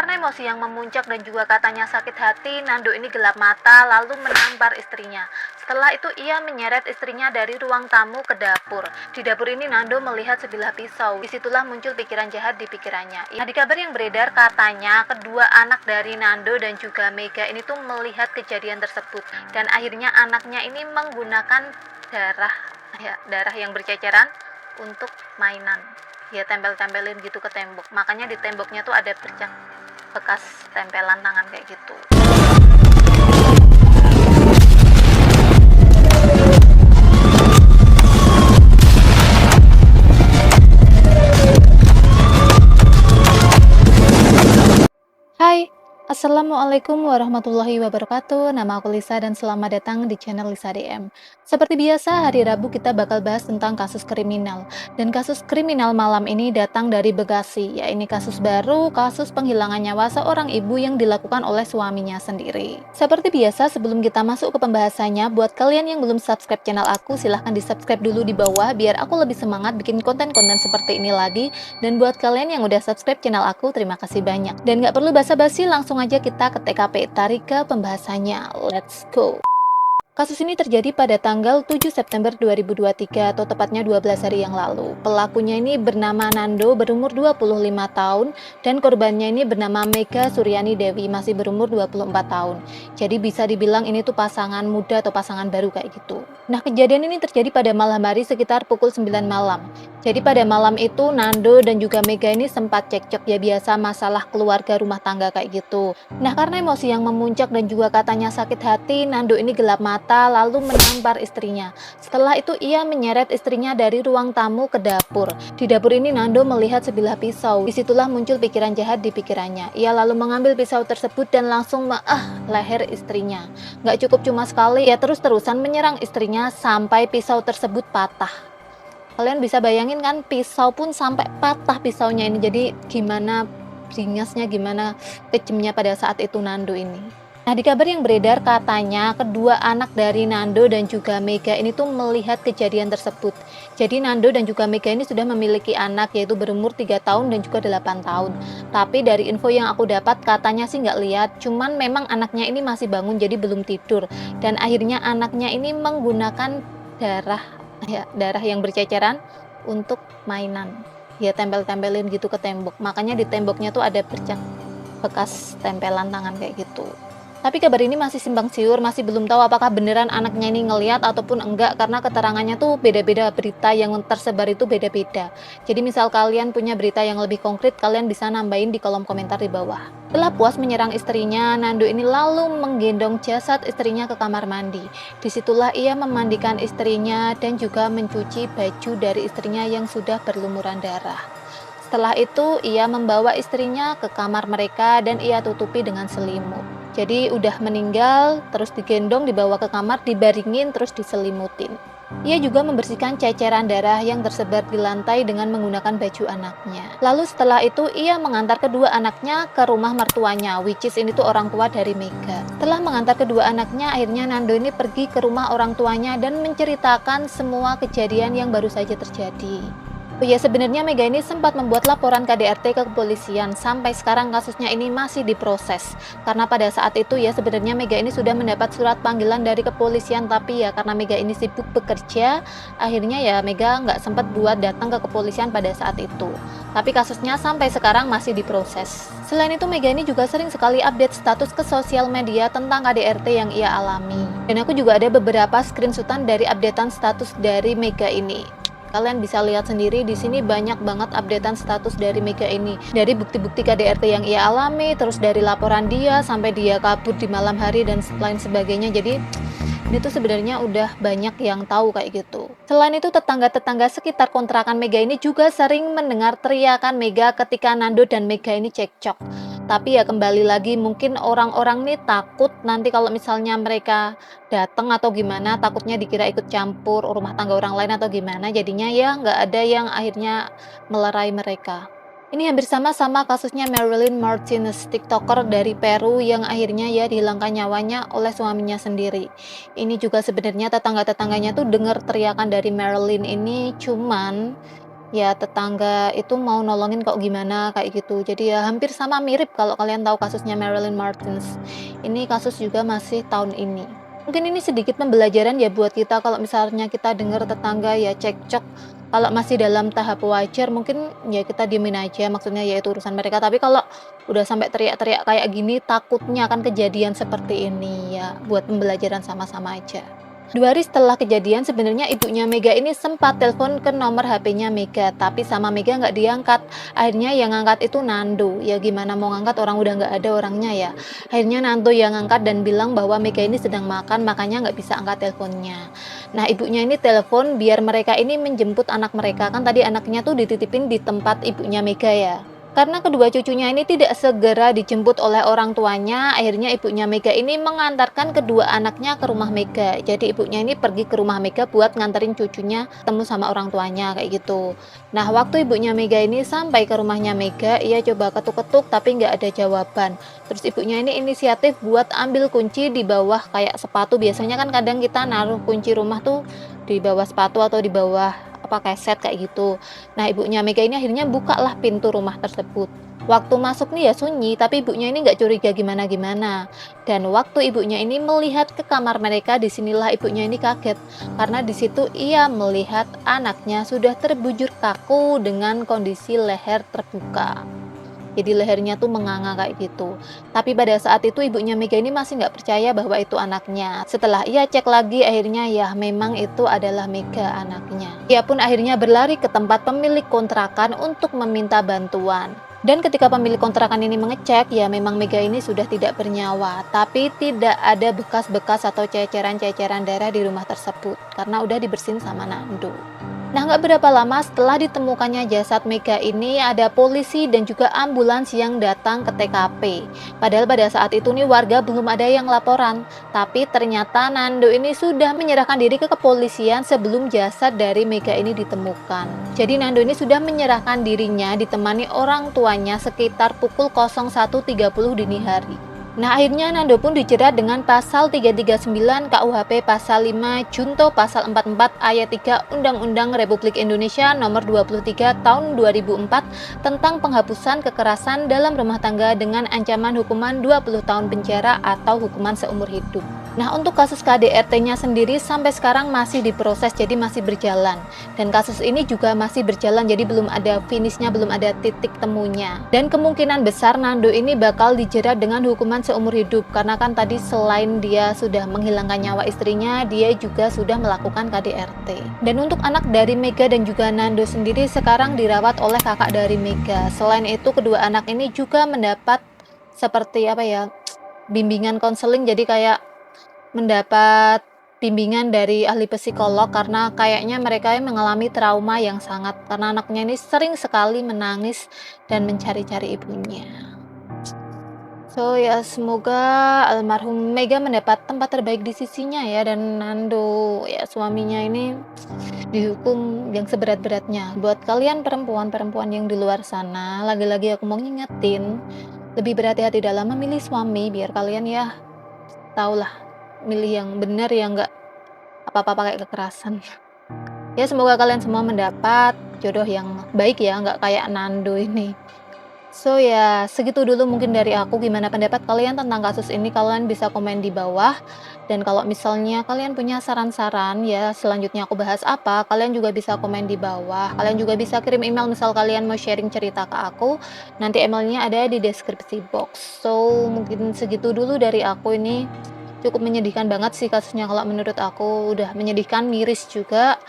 karena emosi yang memuncak dan juga katanya sakit hati, Nando ini gelap mata lalu menampar istrinya. Setelah itu ia menyeret istrinya dari ruang tamu ke dapur. Di dapur ini Nando melihat sebilah pisau. Disitulah muncul pikiran jahat di pikirannya. Di kabar yang beredar katanya kedua anak dari Nando dan juga Mega ini tuh melihat kejadian tersebut. Dan akhirnya anaknya ini menggunakan darah yang berceceran untuk mainan. Ya tempel-tempelin gitu ke tembok. Makanya di temboknya tuh ada bercak bekas tempelan tangan kayak gitu. Hai, Assalamualaikum warahmatullahi wabarakatuh. Nama aku Lisa dan selamat datang di channel Lisa DM. Seperti biasa, hari Rabu kita bakal bahas tentang kasus kriminal. Dan kasus kriminal malam ini datang dari Bekasi, yaitu kasus baru, kasus penghilangan nyawa seorang ibu yang dilakukan oleh suaminya sendiri. Seperti biasa, sebelum kita masuk ke pembahasannya, buat kalian yang belum subscribe channel aku, silahkan di subscribe dulu di bawah biar aku lebih semangat bikin konten-konten seperti ini lagi. Dan buat kalian yang udah subscribe channel aku, terima kasih banyak. Dan gak perlu basa-basi, langsung aja kita ke TKP, tarik ke pembahasannya. Let's go. Kasus ini terjadi pada tanggal 7 September 2023 atau tepatnya 12 hari yang lalu. Pelakunya ini bernama Nando, berumur 25 tahun, dan korbannya ini bernama Mega Suryani Dewi, masih berumur 24 tahun. Jadi bisa dibilang ini tuh pasangan muda atau pasangan baru kayak gitu. Nah, kejadian ini terjadi pada malam hari sekitar pukul 9 malam. Jadi pada malam itu Nando dan juga Mega ini sempat cekcok, ya biasa masalah keluarga rumah tangga kayak gitu. Nah, karena emosi yang memuncak dan juga katanya sakit hati, Nando ini gelap mata lalu menampar istrinya. Setelah itu ia menyeret istrinya dari ruang tamu ke dapur. Di dapur ini Nando melihat sebilah pisau. Disitulah muncul pikiran jahat di pikirannya. Ia lalu mengambil pisau tersebut dan langsung leher istrinya. Gak cukup cuma sekali, ia terus-terusan menyerang istrinya sampai pisau tersebut patah. Kalian bisa bayangin kan, pisau pun sampai patah pisaunya ini. Jadi gimana beringasnya, gimana kejamnya pada saat itu Nando ini. Nah, di kabar yang beredar katanya kedua anak dari Nando dan juga Mega ini tuh melihat kejadian tersebut. Jadi Nando dan juga Mega ini sudah memiliki anak, yaitu berumur 3 tahun dan juga 8 tahun. Tapi dari info yang aku dapat katanya sih nggak lihat, cuman memang anaknya ini masih bangun jadi belum tidur. Dan akhirnya anaknya ini menggunakan darah yang berceceran untuk mainan. Ya tempel-tempelin gitu ke tembok. Makanya di temboknya tuh ada bercak bekas tempelan tangan kayak gitu. Tapi kabar ini masih simpang siur, masih belum tahu apakah beneran anaknya ini ngelihat ataupun enggak, karena keterangannya tuh beda-beda, berita yang tersebar itu beda-beda. Jadi misal kalian punya berita yang lebih konkret, kalian bisa nambahin di kolom komentar di bawah. Setelah puas menyerang istrinya, Nando ini lalu menggendong jasad istrinya ke kamar mandi. Disitulah ia memandikan istrinya dan juga mencuci baju dari istrinya yang sudah berlumuran darah. Setelah itu ia membawa istrinya ke kamar mereka dan ia tutupi dengan selimut. Jadi udah meninggal, terus digendong, dibawa ke kamar, dibaringin, terus diselimutin. Ia juga membersihkan ceceran darah yang tersebar di lantai dengan menggunakan baju anaknya. Lalu setelah itu ia mengantar kedua anaknya ke rumah mertuanya, which is ini tuh orang tua dari Mega. Setelah mengantar kedua anaknya, akhirnya Nando ini pergi ke rumah orang tuanya dan menceritakan semua kejadian yang baru saja terjadi. Oh ya, sebenarnya Mega ini sempat membuat laporan KDRT ke kepolisian. Sampai sekarang kasusnya ini masih diproses. Karena pada saat itu ya sebenarnya Mega ini sudah mendapat surat panggilan dari kepolisian. Tapi ya karena Mega ini sibuk bekerja, akhirnya ya Mega nggak sempat buat datang ke kepolisian pada saat itu. Tapi kasusnya sampai sekarang masih diproses. Selain itu Mega ini juga sering sekali update status ke sosial media tentang KDRT yang ia alami. Dan aku juga ada beberapa screenshotan dari updatean status dari Mega ini. Kalian bisa lihat sendiri di sini banyak banget updatean status dari Mega ini. Dari bukti-bukti KDRT yang ia alami, terus dari laporan dia sampai dia kabur di malam hari dan lain sebagainya. Jadi ini tuh sebenarnya udah banyak yang tahu kayak gitu. Selain itu tetangga-tetangga sekitar kontrakan Mega ini juga sering mendengar teriakan Mega ketika Nando dan Mega ini cekcok. Tapi ya kembali lagi mungkin orang-orang nih takut nanti kalau misalnya mereka datang atau gimana, takutnya dikira ikut campur rumah tangga orang lain atau gimana, jadinya ya nggak ada yang akhirnya melerai mereka. Ini hampir sama kasusnya Marilyn Martinez, TikToker dari Peru yang akhirnya ya dihilangkan nyawanya oleh suaminya sendiri. Ini juga sebenarnya tetangga-tetangganya tuh dengar teriakan dari Marilyn ini, cuman ya tetangga itu mau nolongin kok gimana, kayak gitu. Jadi ya hampir sama mirip kalau kalian tahu kasusnya Marilyn Martins. Ini kasus juga masih tahun ini. Mungkin ini sedikit pembelajaran ya buat kita kalau misalnya kita dengar tetangga ya cekcok, kalau masih dalam tahap wajar mungkin ya kita diemin aja, maksudnya ya itu urusan mereka. Tapi kalau udah sampai teriak-teriak kayak gini, takutnya akan kejadian seperti ini ya, buat pembelajaran sama-sama aja. 2 hari setelah kejadian sebenarnya ibunya Mega ini sempat telepon ke nomor HP-nya Mega, tapi sama Mega nggak diangkat. Akhirnya yang ngangkat itu Nando. Ya gimana mau ngangkat orang udah nggak ada orangnya ya. Akhirnya Nando yang ngangkat dan bilang bahwa Mega ini sedang makan, makanya nggak bisa angkat teleponnya. Nah ibunya ini telepon biar mereka ini menjemput anak mereka. Kan tadi anaknya tuh dititipin di tempat ibunya Mega ya. Karena kedua cucunya ini tidak segera dijemput oleh orang tuanya, akhirnya ibunya Mega ini mengantarkan kedua anaknya ke rumah Mega. Jadi ibunya ini pergi ke rumah Mega buat nganterin cucunya ketemu sama orang tuanya kayak gitu. Nah, waktu ibunya Mega ini sampai ke rumahnya Mega, ia coba ketuk-ketuk tapi nggak ada jawaban. Terus ibunya ini inisiatif buat ambil kunci di bawah kayak sepatu. Biasanya kan kadang kita naruh kunci rumah tuh di bawah sepatu atau di bawah apa keset kayak gitu. Nah, ibunya Mega ini akhirnya bukalah pintu rumah tersebut. Waktu masuk nih ya sunyi, tapi ibunya ini nggak curiga gimana-gimana. Dan waktu ibunya ini melihat ke kamar mereka, disinilah ibunya ini kaget. Karena di situ ia melihat anaknya sudah terbujur kaku dengan kondisi leher terbuka. Jadi lehernya tuh menganga kayak gitu. Tapi pada saat itu ibunya Mega ini masih nggak percaya bahwa itu anaknya. Setelah ia cek lagi akhirnya ya memang itu adalah Mega anaknya. Ia pun akhirnya berlari ke tempat pemilik kontrakan untuk meminta bantuan. Dan ketika pemilik kontrakan ini mengecek, ya memang Mega ini sudah tidak bernyawa. Tapi tidak ada bekas-bekas atau ceceran-ceceran darah di rumah tersebut. Karena udah dibersihin sama Nando. Nah, nggak berapa lama setelah ditemukannya jasad Mega ini, ada polisi dan juga ambulans yang datang ke TKP. Padahal pada saat itu nih warga belum ada yang laporan. Tapi ternyata Nando ini sudah menyerahkan diri ke kepolisian sebelum jasad dari Mega ini ditemukan. Jadi Nando ini sudah menyerahkan dirinya ditemani orang tuanya sekitar pukul 01.30 dini hari. Nah, akhirnya Nando pun dijerat dengan pasal 339 KUHP pasal 5 Junto pasal 44 ayat 3 Undang-Undang Republik Indonesia nomor 23 tahun 2004 tentang penghapusan kekerasan dalam rumah tangga dengan ancaman hukuman 20 tahun penjara atau hukuman seumur hidup. Nah, untuk kasus KDRT-nya sendiri sampai sekarang masih diproses, jadi masih berjalan. Dan kasus ini juga masih berjalan, jadi belum ada finishnya, belum ada titik temunya. Dan kemungkinan besar Nando ini bakal dijerat dengan hukuman seumur hidup, karena kan tadi selain dia sudah menghilangkan nyawa istrinya, dia juga sudah melakukan KDRT. Dan untuk anak dari Mega dan juga Nando sendiri sekarang dirawat oleh kakak dari Mega. Selain itu, kedua anak ini juga mendapat seperti apa ya, bimbingan konseling, jadi kayak mendapat bimbingan dari ahli psikolog karena kayaknya mereka mengalami trauma yang sangat, karena anaknya ini sering sekali menangis dan mencari-cari ibunya. So ya semoga almarhum Mega mendapat tempat terbaik di sisinya ya, dan Nando ya suaminya ini dihukum yang seberat-beratnya. Buat kalian perempuan-perempuan yang di luar sana, lagi-lagi aku mau ngingetin, lebih berhati-hati dalam memilih suami biar kalian ya tahulah milih yang benar, yang nggak apa-apa pakai kekerasan. Ya semoga kalian semua mendapat jodoh yang baik ya, nggak kayak Nando ini. So ya segitu dulu mungkin dari aku. Gimana pendapat kalian tentang kasus ini? Kalian bisa komen di bawah. Dan kalau misalnya kalian punya saran-saran ya selanjutnya aku bahas apa, kalian juga bisa komen di bawah. Kalian juga bisa kirim email misal kalian mau sharing cerita ke aku. Nanti emailnya ada di deskripsi box. So mungkin segitu dulu dari aku ini. Cukup menyedihkan banget sih kasusnya, kalau menurut aku udah menyedihkan, miris juga.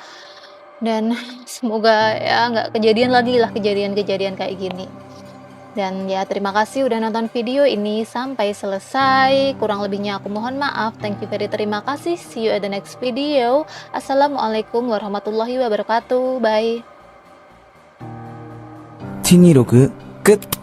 Dan semoga ya nggak kejadian lagi lah kejadian-kejadian kayak gini. Dan ya terima kasih udah nonton video ini sampai selesai. Kurang lebihnya aku mohon maaf. Thank you very terima kasih. See you at the next video. Assalamualaikum warahmatullahi wabarakatuh. Bye. 126끝